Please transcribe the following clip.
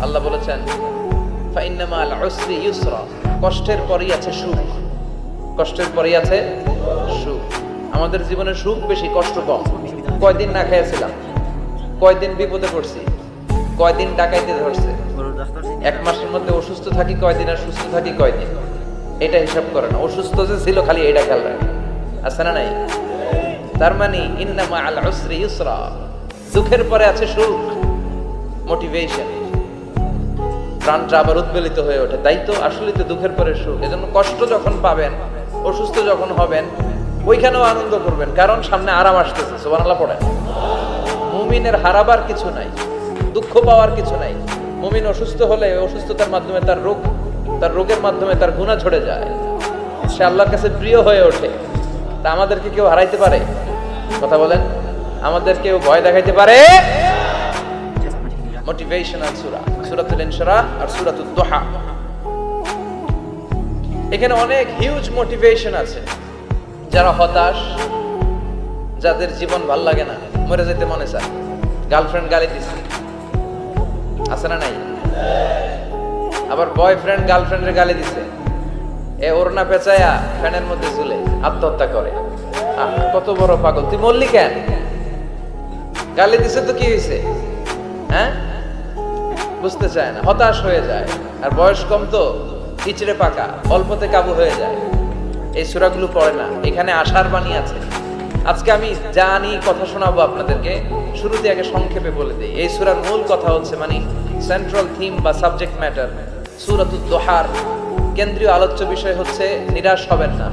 আল্লাহ বলেছেন ফাইন্না মাল উসরি ইউসরা, কষ্টের পরেই আছে সুখ। কষ্টের পরেই আছে সুখ। আমাদের জীবনে সুখ বেশি, কষ্ট কম। কয়দিন না খেয়েছিলাম, কয়দিন বিপদে পড়ছি, কয়দিন ডাকাইতে ধরছে, এক মাসের মধ্যে অসুস্থ থাকি কয়দিন আর সুস্থ থাকি কয়দিন, এটা হিসাব করে না। অসুস্থ যে ছিল খালি এটা খেয়াল রাখে, আছে না নাই? তার মানে ইন্না মাল উসরি ইউসরা, দুঃখের পরে আছে সুখ, মোটিভেশন। প্রাণটা আবার উদ্বেলিত হয়ে ওঠে, তাই তো আসলে তো দুঃখের পরে সুখ। এজন্য কষ্ট যখন পাবেন, অসুস্থ যখন হবেন, ওইখানেও আনন্দ করবেন, কারণ সামনে আরাম আসতেছে। সুবহানাল্লাহ পড়েন। মুমিনের হারাবার কিছু নাই, দুঃখ পাওয়ার কিছু নাই। মুমিন অসুস্থ হলে অসুস্থতার মাধ্যমে তার রোগের মাধ্যমে তার গুনাহ ঝরে যায়, সে আল্লাহর কাছে প্রিয় হয়ে ওঠে। তা আমাদেরকে কেউ হারাইতে পারে? কথা বলেন, আমাদের কেউ ভয় দেখাইতে পারে? মোটিভেশনাল সূরা সূরাতুল ইনশিরাহ আর সূরাতুদ দুহা, এখানে অনেক হিউজ মোটিভেশন আছে। যারা হতাশ, যাদের জীবন ভাল লাগে না, মরে যেতে মনে চায়, গার্লফ্রেন্ড গালি দিছে, আছে না নাই? আবার বয়ফ্রেন্ড গার্লফ্রেন্ডের গালি দিছে, এ ওড়না পেঁচায়া ফ্যানের মধ্যে ঝুলে আত্মহত্যা করে। কত বড় পাগল তুই, মরলি কেন? গালি দিছে তো কি হয়েছে? হ্যাঁ, বুঝতে চায় না, হতাশ হয়ে যায়। আর বয়স কম তো, ইচড়ে পাকা, অল্পতে কাবু হয়ে যায়। এই সূরাগুলো পড়ে না, এখানে আশার বাণী আছে। আজকে আমি জানি কথা শোনাবো আপনাদেরকে, শুরুতে আগে সংক্ষেপে বলে দিই। এই সূরার মূল কথা হচ্ছে, মানে সেন্ট্রাল থিম বা সাবজেক্ট ম্যাটার, সূরাতুদ দুহার কেন্দ্রীয় আলোচ্য বিষয় হচ্ছে নিরাশ হবেন না।